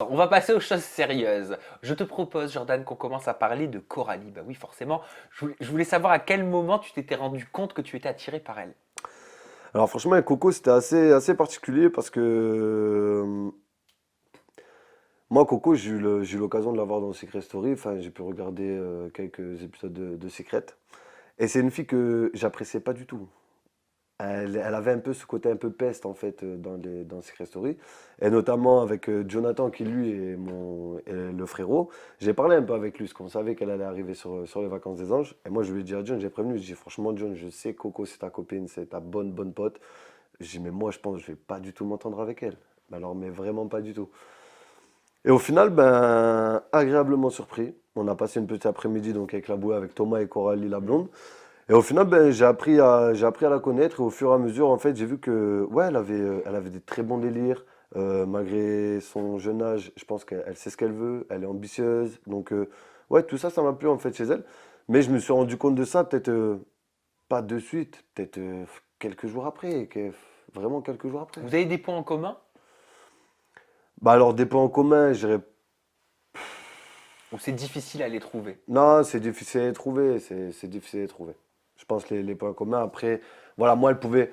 On va passer aux choses sérieuses. Je te propose, Jordan, qu'on commence à parler de Coralie. Bah oui, forcément. Je voulais savoir à quel moment tu t'étais rendu compte que tu étais attiré par elle. Alors franchement, avec Coco, c'était assez particulier parce que moi, Coco, j'ai eu l'occasion de la voir dans Secret Story. Enfin, j'ai pu regarder quelques épisodes de Secret. Et c'est une fille que j'appréciais pas du tout. Elle avait un peu ce côté un peu peste en fait dans Secret Story. Et notamment avec Jonathan qui lui est le frérot. J'ai parlé un peu avec lui parce qu'on savait qu'elle allait arriver sur les vacances des anges. Et moi je lui ai dit à John, j'ai prévenu, j'ai dit franchement John, je sais que Coco c'est ta copine, c'est ta bonne pote. J'ai dit mais moi je pense que je vais pas du tout m'entendre avec elle. Alors mais vraiment pas du tout. Et au final, ben agréablement surpris. On a passé une petite après-midi donc avec la bouée, avec Thomas et Coralie la blonde. Et au final, ben, j'ai appris à la connaître et au fur et à mesure, en fait, j'ai vu que, ouais, elle avait des très bons délires. Malgré son jeune âge, je pense qu'elle sait ce qu'elle veut, elle est ambitieuse. Donc, ouais, tout ça, ça m'a plu en fait chez elle. Mais je me suis rendu compte de ça peut-être pas de suite, peut-être quelques jours après, vraiment quelques jours après. Vous avez des points en commun Bah alors, des points en commun, je dirais, ou c'est difficile à les trouver? non, c'est difficile à trouver, c'est difficile à trouver. Je pense que les points communs, après, voilà, moi, elle pouvait.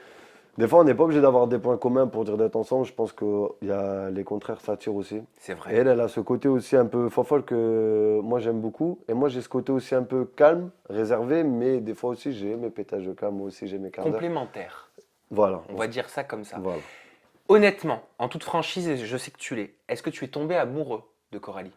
Des fois, on n'est pas obligé d'avoir des points communs pour dire d'être ensemble. Je pense qu'il y a les contraires s'attirent aussi. C'est Et vrai. elle a ce côté aussi un peu fofolle que moi j'aime beaucoup. Et moi j'ai ce côté aussi un peu calme, réservé, mais des fois aussi j'ai mes pétages de calme, moi aussi j'ai mes quarts d'heure. Complémentaire. Voilà, On va dire ça comme ça. voilà. Honnêtement, en toute franchise, et je sais que tu l'es, est-ce que tu es tombé amoureux de Coralie?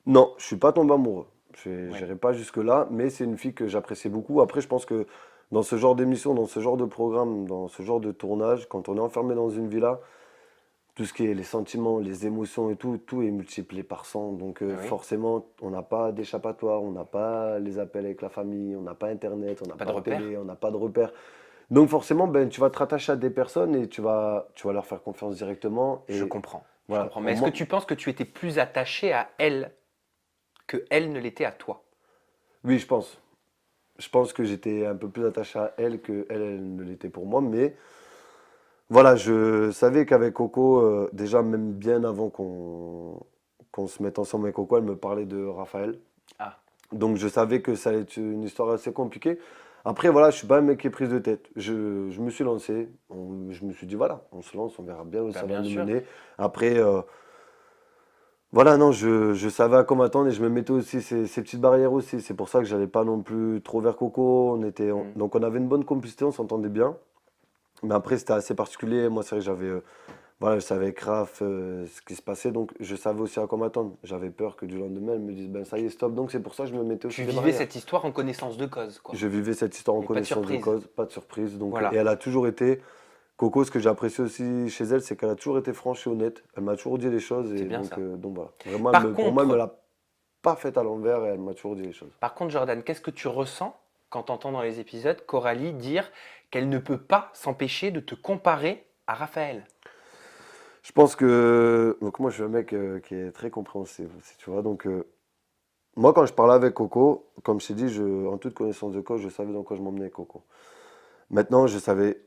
Non, je suis pas tombé amoureux. Je Oui. n'irai pas jusque-là, mais c'est une fille que j'apprécie beaucoup. Après, je pense que dans ce genre d'émission, dans ce genre de programme, dans ce genre de tournage, quand on est enfermé dans une villa, tout ce qui est les sentiments, les émotions et tout, tout est multiplié par 100. Donc Oui. forcément, on n'a pas d'échappatoire, on n'a pas les appels avec la famille, on n'a pas Internet, on n'a Pas de pas de repère? télé, on n'a pas de repères. Donc forcément, ben, tu vas te rattacher à des personnes et tu vas leur faire confiance directement. Je Et comprends. Je voilà, comprends. Mais est-ce que tu penses que tu étais plus attaché à elle que elle ne l'était à toi? oui, je pense. Je pense que j'étais un peu plus attaché à elle que elle ne l'était pour moi. Mais voilà, je savais qu'avec Coco, déjà même bien avant qu'on se mette ensemble avec Coco, elle me parlait de Raphaël. Ah, Donc je savais que ça allait être une histoire assez compliquée. Après, voilà, je suis pas un mec qui est prise de tête. Je me suis lancé. Je me suis dit, voilà, on se lance, on verra bien où bah ça va bien nous sûr. mener. Après, voilà, non, je savais à quoi m'attendre et je me mettais aussi ces petites barrières aussi. C'est pour ça que j'allais pas non plus trop vers Coco. Hmm. Donc on avait une bonne complicité, on s'entendait bien. Mais après, c'était assez particulier. Moi, c'est vrai que voilà, je savais grave ce qui se passait, donc je savais aussi à quoi m'attendre. J'avais peur que du lendemain, elle me dise, ben ça y est, stop. Donc c'est pour ça que je me mettais Tu aussi des vivais barrières. cette histoire en connaissance de cause, quoi. Je vivais cette histoire en Et pas de connaissance de surprise. cause, pas de surprise. Donc, et Voilà. elle a toujours été, Coco, ce que j'apprécie aussi chez elle, c'est qu'elle a toujours été franche et honnête. Elle m'a toujours dit les choses, C'est et bien ça. donc voilà. Vraiment, Par pour moi, elle me contre, l'a pas faite à l'envers et elle m'a toujours dit les choses. par contre, Jordan, qu'est-ce que tu ressens quand tu entends dans les épisodes Coralie dire qu'elle ne peut pas s'empêcher de te comparer à Raphaël? Je pense que, donc moi, je suis un mec qui est très compréhensif aussi, tu vois. Donc, moi, quand je parlais avec Coco, comme je t'ai dit, en toute connaissance de cause, je savais dans quoi je m'emmenais avec Coco. Maintenant, je savais,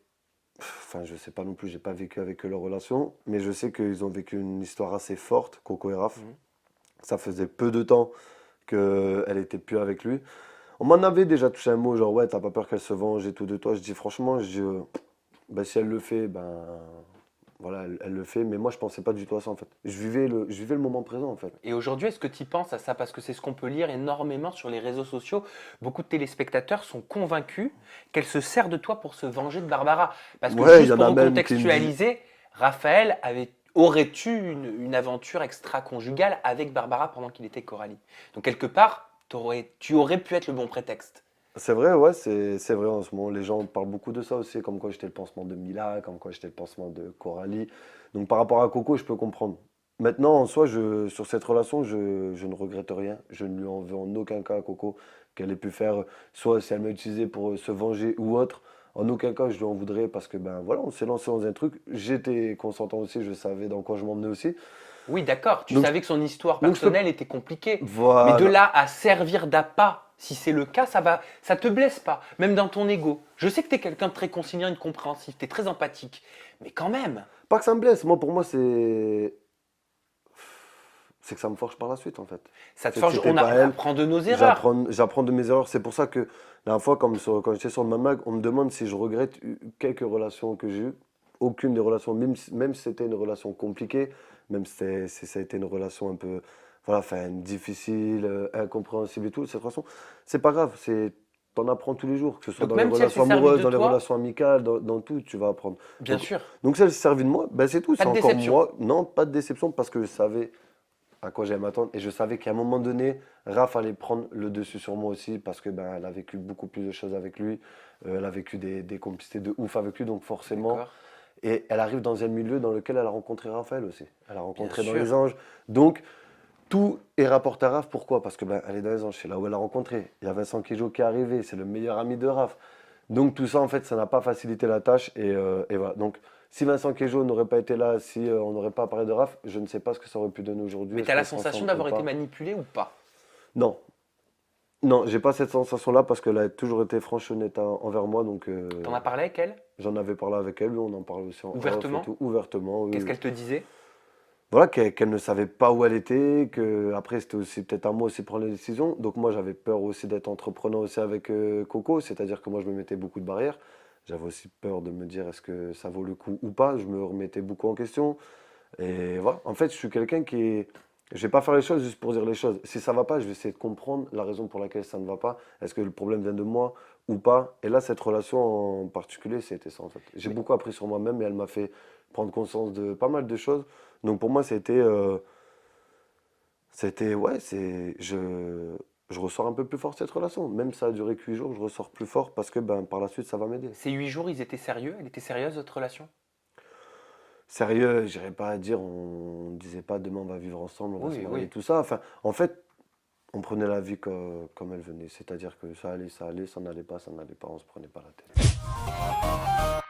enfin, je sais pas non plus, j'ai pas vécu avec eux leur relation, mais je sais qu'ils ont vécu une histoire assez forte, Coco et Raph. Mhm. Ça faisait peu de temps qu'elle était plus avec lui. On m'en avait déjà touché un mot, genre, ouais, t'as pas peur qu'elle se venge et tout de toi. Je dis, franchement, ben, si elle le fait, ben, voilà, elle le fait. Mais moi, je pensais pas du tout à ça, en fait. Je vivais le moment présent, en fait. Et aujourd'hui, est-ce que tu y penses à ça? Parce que c'est ce qu'on peut lire énormément sur les réseaux sociaux. Beaucoup de téléspectateurs sont convaincus qu'elle se sert de toi pour se venger de Barbara. Parce que Ouais, il y juste en pour a même qui me disent, recontextualiser, Raphaël aurait eu une aventure extra-conjugale avec Barbara pendant qu'il était Coralie. Donc quelque part, tu aurais pu être le bon prétexte. c'est vrai, ouais, c'est vrai en ce moment. Les gens parlent beaucoup de ça aussi, comme quoi j'étais le pansement de Mila, comme quoi j'étais le pansement de Coralie. Donc par rapport à Coco, je peux comprendre. Maintenant, en soi, sur cette relation, je ne regrette rien. Je ne lui en veux en aucun cas à Coco qu'elle ait pu faire, soit si elle m'a utilisé pour se venger ou autre. En aucun cas, je lui en voudrais parce que ben voilà, on s'est lancé dans un truc. J'étais consentant aussi, je savais dans quoi je m'emmenais aussi. Oui, d'accord, tu Donc, savais que son histoire donc je peux. personnelle était compliquée. Mais de Voilà. là à servir d'appât, si c'est le cas, ça te blesse pas, même dans ton ego. Je sais que tu es quelqu'un de très conciliant et de compréhensif, tu es très empathique. Mais quand même, Pas que ça me blesse. Moi, pour moi, c'est. c'est que ça me forge par la suite, en fait. Ça te C'est que forge, c'était on pas elle. apprend de nos erreurs. J'apprends de mes erreurs. C'est pour ça que, la dernière fois, quand j'étais sur le Mamag, on me demande si je regrette quelques relations que j'ai eues. Aucune des relations, même si c'était une relation compliquée, même si ça a été une relation un peu, voilà, enfin, difficile, incompréhensible et tout, cette relation, c'est pas grave. T'en apprends tous les jours, que ce soit Donc dans les même si elle s'est relations servie amoureuses, de dans les toi, relations amicales, dans tout, tu vas apprendre. bien Donc, sûr, donc ça, elle s'est servie de moi, ben c'est tout. pas C'est de encore déception. moi. Non, pas de déception, parce que je savais à quoi j'allais m'attendre. Et je savais qu'à un moment donné, Raph allait prendre le dessus sur moi aussi parce que ben, elle a vécu beaucoup plus de choses avec lui. Elle a vécu des complicités de ouf avec lui, donc forcément. D'accord. Et elle arrive dans un milieu dans lequel elle a rencontré Raphaël aussi. Elle a Bien rencontré dans sûr. les Anges. Donc, tout est rapporté à Raph. Pourquoi? Parce que ben, elle est dans les Anges, c'est là où elle a rencontré. Il y a Vincent Kijo qui est arrivé, c'est le meilleur ami de Raph. Donc tout ça, en fait, ça n'a pas facilité la tâche. Et voilà. Donc, si Vincent Queijo n'aurait pas été là, si on n'aurait pas parlé de Raph, je ne sais pas ce que ça aurait pu donner aujourd'hui. Mais Est-ce tu as la qu'on serait sensation ensemble ou d'avoir été pas? manipulé ou pas? Non, non, j'ai pas cette sensation-là parce qu'elle a toujours été franche et honnête envers moi. Donc T'en as parlé avec elle? j'en avais parlé avec elle, on en parlait aussi en off et Ouvertement? tout, ouvertement. Oui, Qu'est-ce oui. qu'elle te disait? Voilà, qu'elle ne savait pas où elle était, que après c'était aussi peut-être à moi aussi de prendre les décisions. Donc moi j'avais peur aussi d'être entrepreneur aussi avec Coco, c'est-à-dire que moi je me mettais beaucoup de barrières. J'avais aussi peur de me dire est-ce que ça vaut le coup ou pas. Je me remettais beaucoup en question. Et voilà, en fait je suis quelqu'un qui est... Je vais pas faire les choses juste pour dire les choses. Si ça va pas, je vais essayer de comprendre la raison pour laquelle ça ne va pas. Est-ce que le problème vient de moi ou pas? Et là, cette relation en particulier, c'était ça en fait. J'ai Mais beaucoup appris sur moi-même et elle m'a fait prendre conscience de pas mal de choses. Donc pour moi, ouais, je ressors un peu plus fort de cette relation. Même si ça a duré que 8 jours, je ressors plus fort parce que ben, par la suite, ça va m'aider. ces 8 jours, ils étaient sérieux? Elle était sérieuse, votre relation? Sérieux, j'irais pas dire, on disait pas demain on va vivre ensemble, on va se Oui, marier, oui. tout ça. Enfin, en fait, on prenait la vie comme elle venait. C'est-à-dire que ça allait, ça n'allait pas, ça n'allait pas, on se prenait pas la tête.